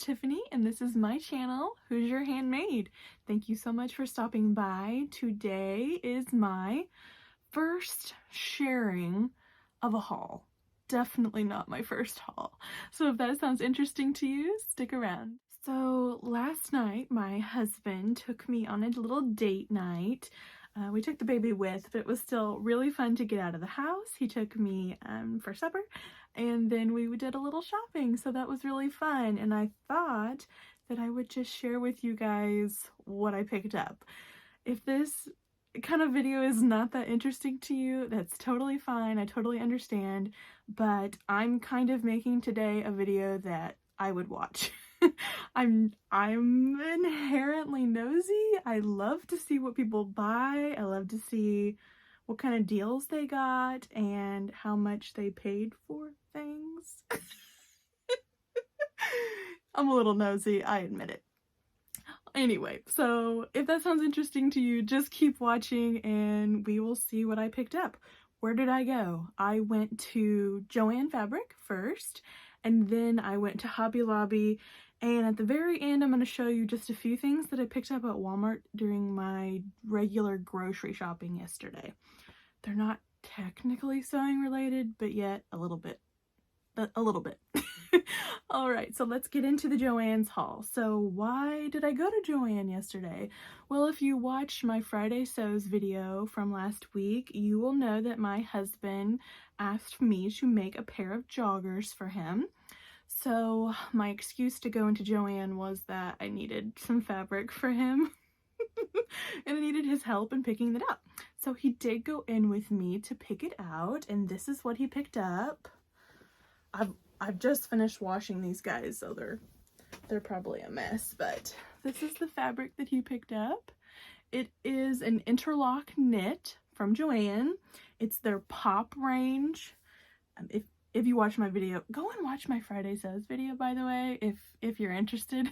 Tiffany, and this is my channel, Who's Your Handmaid. Thank you so much for stopping by. Today is my first sharing of a haul. Definitely not my first haul. So if that sounds interesting to you, stick around. So last night, my husband took me on a little date night. We took the baby with, but it was still really fun to get out of the house. He took me for supper, and then we did a little shopping, so that was really fun. And I thought that I would just share with you guys what I picked up. If this kind of video is not that interesting to you, that's totally fine. I totally understand, but I'm kind of making today a video that I would watch. I'm inherently nosy. I love to see what people buy. I love to see what kind of deals they got and how much they paid for things. I'm a little nosy, I admit it. Anyway, so if that sounds interesting to you, just keep watching and we will see what I picked up. Where did I go? I went to Joann Fabric first, and then I went to Hobby Lobby, and at the very end I'm going to show you just a few things that I picked up at Walmart during my regular grocery shopping yesterday. They're not technically sewing related, but yet a little bit. Alright, so let's get into the Joann's haul. So why did I go to Joann yesterday? Well, if you watched my Friday Sews video from last week, you will know that my husband asked me to make a pair of joggers for him. So my excuse to go into Joann was that I needed some fabric for him. And I needed his help in picking it up. So he did go in with me to pick it out, and this is what he picked up. I've just finished washing these guys, so they're probably a mess, but this is the fabric that he picked up. It is an interlock knit from Joann. It's their pop range. If you watch my video, go and watch my Friday Sews video, by the way, if you're interested.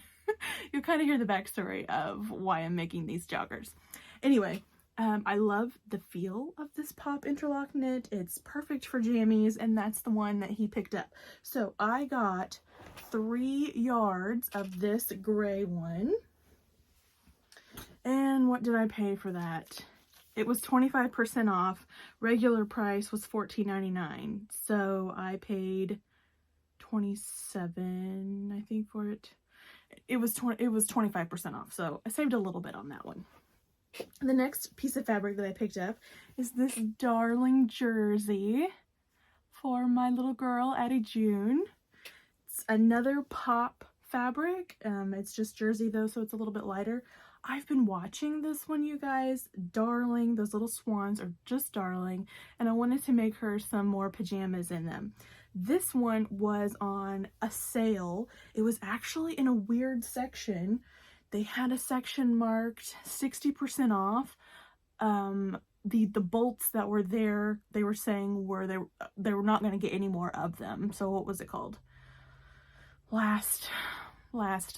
You'll kind of hear the backstory of why I'm making these joggers. Anyway, I love the feel of this pop interlock knit. It's perfect for jammies, and that's the one that he picked up. So I got 3 yards of this gray one. And what did I pay for that? It was 25% off. Regular price was $14.99. So I paid $27, I think, for it. It was 25% off, so I saved a little bit on that one. The next piece of fabric that I picked up is this darling jersey for my little girl, Addie June. It's another pop fabric. It's just jersey though, so it's a little bit lighter. I've been watching this one, you guys. Darling. Those little swans are just darling, and I wanted to make her some more pajamas in them. This one was on a sale. It was actually in a weird section. They had a section marked 60% off. The bolts that were there, they were saying they were not going to get any more of them. So what was it called? Last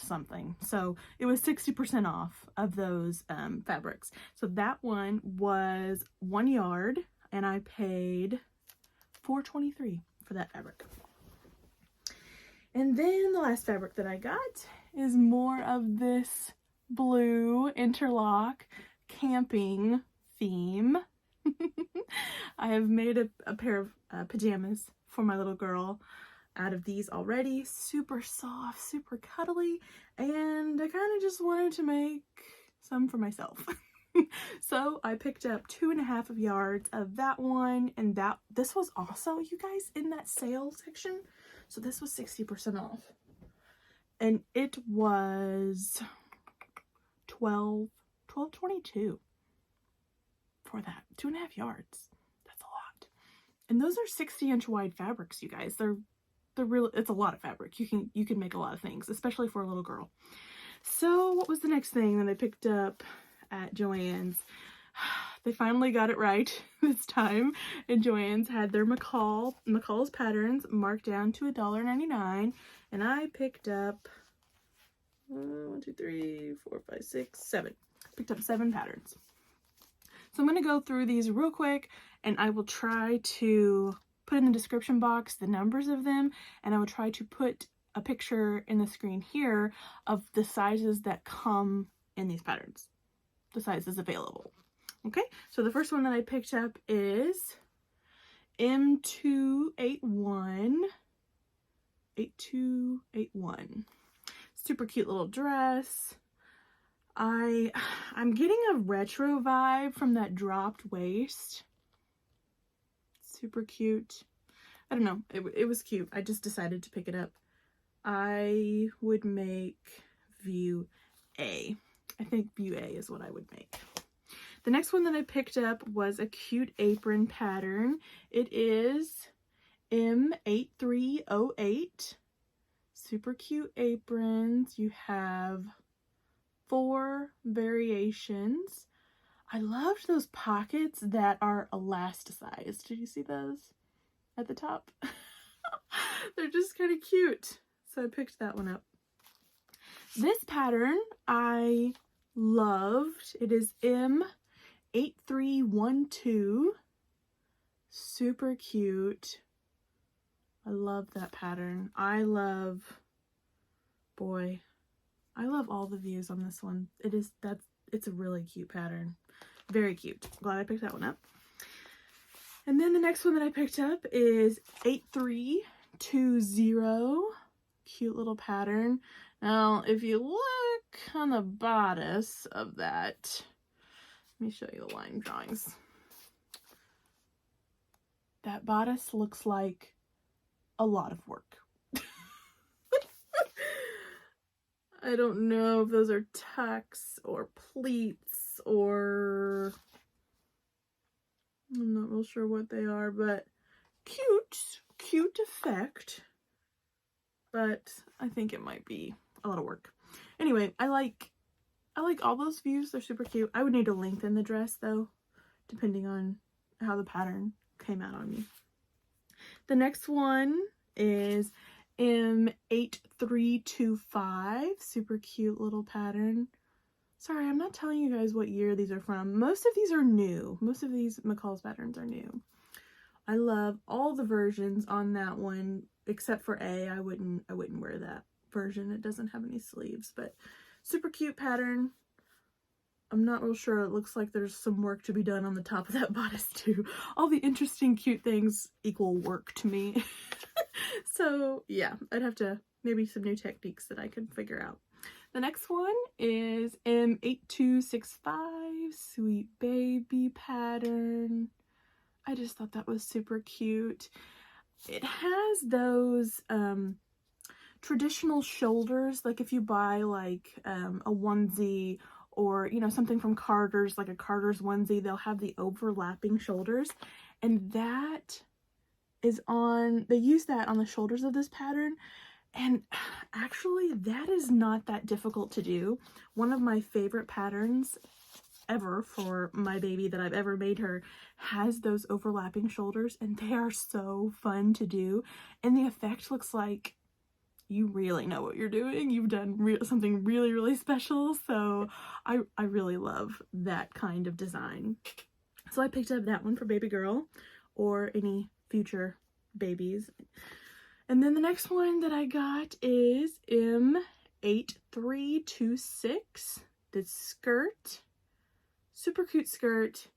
something. So it was 60% off of those fabrics. So that one was 1 yard, and I paid $4.23 for that fabric. And then the last fabric that I got is more of this blue interlock camping theme. I have made a pair of pajamas for my little girl out of these already. Super soft, super cuddly, and I kind of just wanted to make some for myself. So I picked up 2.5 yards of that one, and this was also, you guys, in that sale section. So this was 60% off. And it was $12.22 for that. 2.5 yards. That's a lot. And those are 60-inch wide fabrics, you guys. They're real. It's a lot of fabric. You can make a lot of things, especially for a little girl. So what was the next thing that I picked up at Joann's? They finally got it right this time, and Joann's had their McCalls patterns marked down to $1.99, and I picked up 1, 2, 3, 4, 5, 6, 7. Picked up 7 patterns. So I'm going to go through these real quick, and I will try to put in the description box the numbers of them, and I will try to put a picture in the screen here of the sizes that come in these patterns, the sizes available. Okay, so the first one that I picked up is M281, 8281. Super cute little dress. I'm getting a retro vibe from that dropped waist. Super cute. I don't know, it was cute. I just decided to pick it up. I would make view A. I think view A is what I would make. The next one that I picked up was a cute apron pattern. It is M8308. Super cute aprons. You have 4 variations. I loved those pockets that are elasticized. Did you see those at the top? They're just kind of cute. So I picked that one up. This pattern I loved. It is M8312. Super cute. I love that pattern. I love all the views on this one. It's a really cute pattern. Very cute. Glad I picked that one up. And then the next one that I picked up is 8320. Cute little pattern. Now, if you look on the bodice of that, let me show you the line drawings. That bodice looks like a lot of work. I don't know if those are tucks or pleats or I'm not real sure what they are, but cute effect. But I think it might be a lot of work. Anyway, I like all those views. They're super cute. I would need to lengthen the dress though, depending on how the pattern came out on me. The next one is M8325. Super cute little pattern. Sorry, I'm not telling you guys what year these are from. Most of these are new. Most of these McCalls patterns are new. I love all the versions on that one except for A. I wouldn't wear that version. It doesn't have any sleeves, but super cute pattern. I'm not real sure. It looks like there's some work to be done on the top of that bodice too. All the interesting cute things equal work to me. So yeah, I'd have to maybe some new techniques that I could figure out. The next one is M8265, Sweet Baby pattern. I just thought that was super cute. It has those traditional shoulders, like if you buy like a onesie or, you know, something from Carter's, like a Carter's onesie, they'll have the overlapping shoulders, and that is on, they use that on the shoulders of this pattern. And actually that is not that difficult to do. One of my favorite patterns ever for my baby that I've ever made her has those overlapping shoulders, and they are so fun to do, and the effect looks like you really know what you're doing. You've done something really, really special. So I really love that kind of design. So I picked up that one for baby girl or any future babies. And then the next one that I got is M8326. The skirt. Super cute skirt.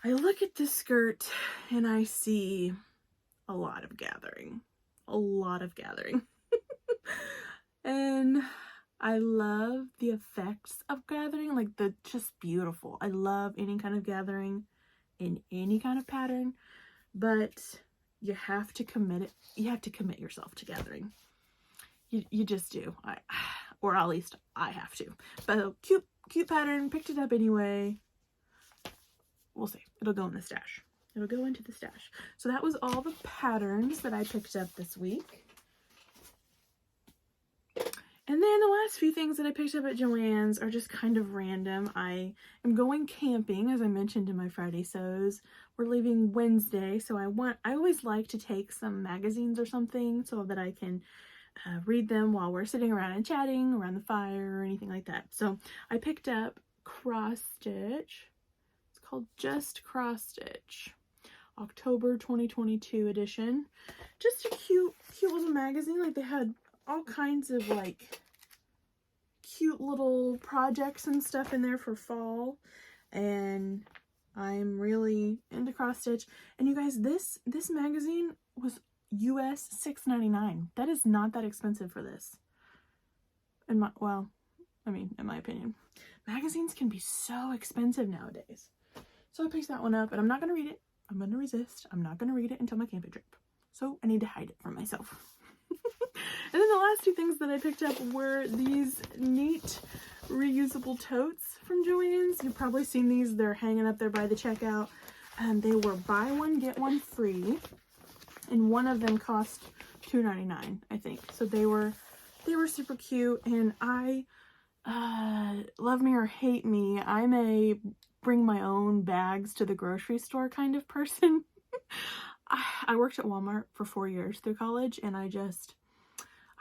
I look at this skirt and I see a lot of gathering. A lot of gathering. And I love the effects of gathering, like just beautiful. I love any kind of gathering in any kind of pattern, but you have to commit it. You have to commit yourself to gathering. You just do. Or at least I have to. But cute pattern, picked it up anyway. We'll see. It'll go in the stash. It'll go into the stash. So that was all the patterns that I picked up this week. And then the last few things that I picked up at Joann's are just kind of random. I am going camping, as I mentioned in my Friday sews. We're leaving Wednesday, so I always like to take some magazines or something so that I can read them while we're sitting around and chatting around the fire or anything like that. So I picked up Cross Stitch. It's called Just Cross Stitch. October 2022 edition. Just a cute little magazine. Like, they had all kinds of like cute little projects and stuff in there for fall, and I'm really into cross stitch. And you guys, this magazine was US $6.99. That is not that expensive for this. In my, well, I mean, in my opinion, magazines can be so expensive nowadays. So I picked that one up, and I'm not gonna read it. I'm gonna resist. I'm not gonna read it until my camping trip. So I need to hide it from myself. And then the last two things that I picked up were these neat reusable totes from Joann's. You've probably seen these. They're hanging up there by the checkout. And they were buy one, get one free. And one of them cost $2.99, I think. So they were super cute. And I, love me or hate me, I'm a bring my own bags to the grocery store kind of person. I worked at Walmart for 4 years through college, and I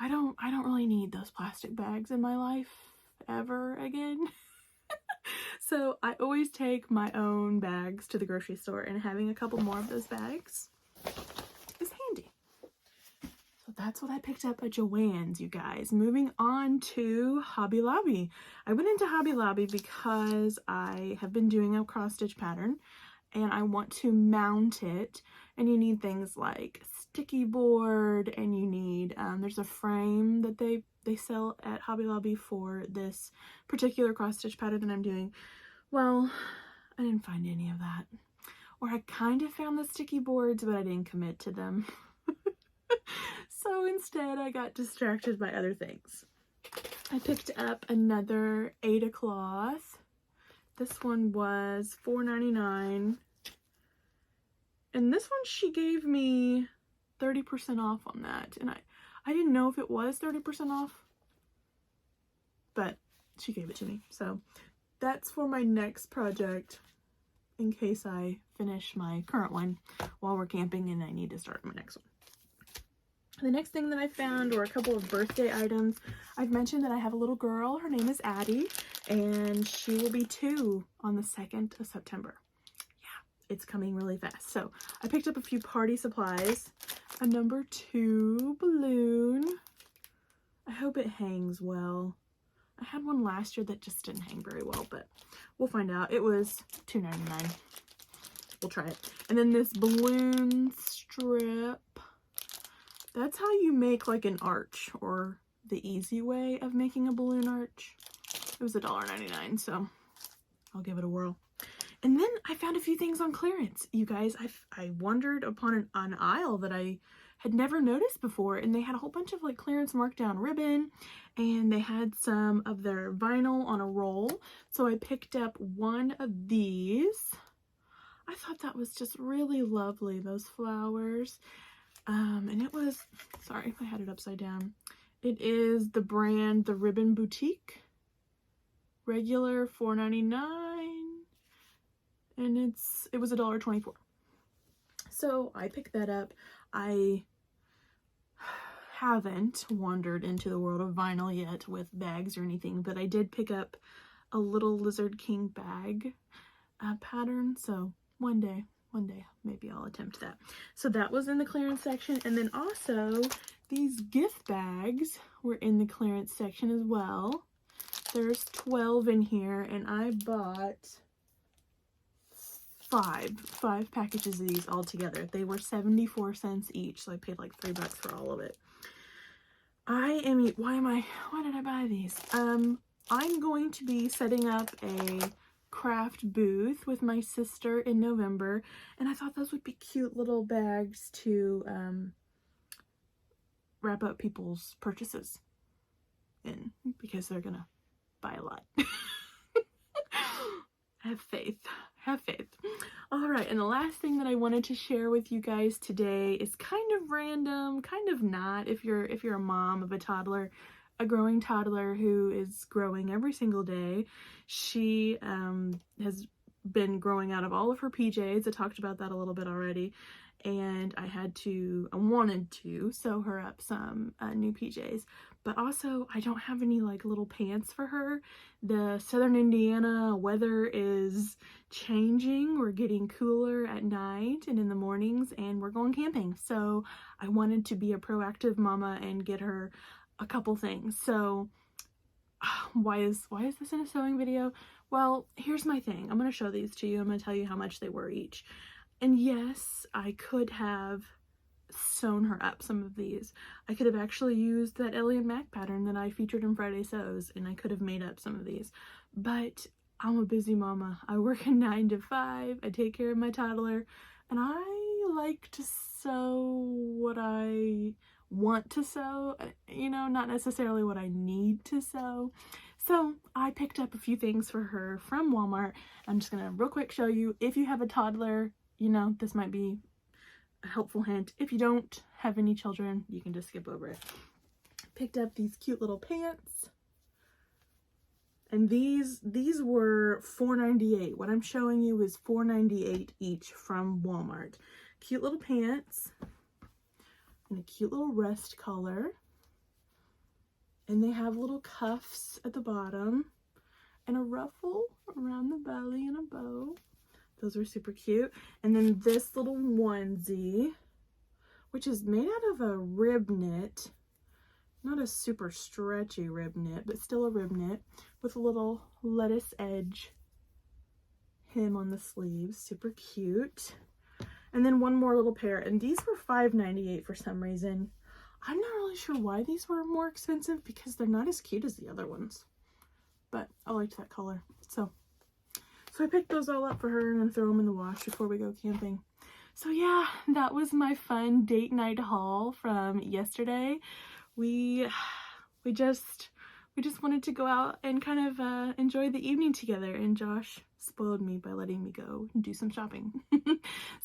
don't really need those plastic bags in my life ever again. So I always take my own bags to the grocery store, and having a couple more of those bags is handy. So that's what I picked up at Joann's, you guys. Moving on to Hobby Lobby. I went into Hobby Lobby because I have been doing a cross stitch pattern, and I want to mount it, and you need things like sticky board, and you need, there's a frame that they sell at Hobby Lobby for this particular cross stitch pattern that I'm doing. Well, I didn't find any of that. Or I kind of found the sticky boards, but I didn't commit to them. So instead I got distracted by other things. I picked up another Ada cloth. This one was $4.99. And this one she gave me 30% off on that. And I didn't know if it was 30% off, but she gave it to me. So that's for my next project, in case I finish my current one while we're camping and I need to start my next one. The next thing that I found were a couple of birthday items. I've mentioned that I have a little girl. Her name is Addie, and she will be 2 on the 2nd of September. Yeah, it's coming really fast. So I picked up a few party supplies. A number 2 balloon. I hope it hangs well. I had one last year that just didn't hang very well, but we'll find out. It was $2.99. We'll try it. And then this balloon strip. That's how you make like an arch, or the easy way of making a balloon arch. It was $1.99, so I'll give it a whirl. And then I found a few things on clearance. You guys, I wandered upon an aisle that I had never noticed before, and they had a whole bunch of like clearance markdown ribbon, and they had some of their vinyl on a roll. So I picked up one of these. I thought that was just really lovely, those flowers. And it was, sorry, I had it upside down. It is the brand The Ribbon Boutique. Regular $4.99. And it was $1.24. So I picked that up. I haven't wandered into the world of vinyl yet with bags or anything, but I did pick up a little Lizard King bag pattern. So one day maybe I'll attempt that. So that was in the clearance section. And then also these gift bags were in the clearance section as well. There's 12 in here, and I bought five packages of these all together. They were 74 cents each, so I paid like $3 for all of it. Why did I buy these? I'm going to be setting up a craft booth with my sister in November, and I thought those would be cute little bags to wrap up people's purchases in, because they're gonna buy a lot. Have faith. All right, and the last thing that I wanted to share with you guys today is kind of random, kind of not. If you're a mom of a growing toddler who is growing every single day, she has been growing out of all of her PJs. I talked about that a little bit already, and I wanted to sew her up some new PJs, but also I don't have any like little pants for her. The Southern Indiana weather is changing. We're getting cooler at night and in the mornings, and we're going camping. So I wanted to be a proactive mama and get her a couple things. So why is this in a sewing video? Well, here's my thing. I'm going to show these to you. I'm going to tell you how much they were each. And yes, I could have sewn her up some of these. I could have actually used that Ellie and Mac pattern that I featured in Friday Sews, and I could have made up some of these. But I'm a busy mama. I work a 9 to 5. I take care of my toddler, and I like to sew what I want to sew, you know, not necessarily what I need to sew. So I picked up a few things for her from Walmart. I'm just gonna real quick show you. If you have a toddler, you know, this might be a helpful hint. If you don't have any children, you can just skip over it. Picked up these cute little pants, and these were $4.98. What I'm showing you is $4.98 each from Walmart. Cute little pants in a cute little rust color, and they have little cuffs at the bottom and a ruffle around the belly and a bow. Those were super cute. And then this little onesie, which is made out of a rib knit, not a super stretchy rib knit, but still a rib knit, with a little lettuce edge hem on the sleeves. Super cute. And then one more little pair, and these were $5.98 for some reason. I'm not really sure why these were more expensive, because they're not as cute as the other ones, but I liked that color. So I picked those all up for her and then throw them in the wash before we go camping. So yeah, that was my fun date night haul from yesterday. We just wanted to go out and kind of enjoy the evening together, and Josh spoiled me by letting me go and do some shopping.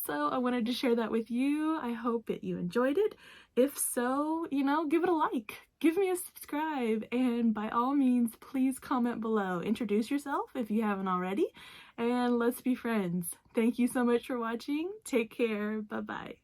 So I wanted to share that with you. I hope that you enjoyed it. If so, you know, give it a like, give me a subscribe, and by all means, please comment below. Introduce yourself if you haven't already, and let's be friends. Thank you so much for watching. Take care. Bye-bye.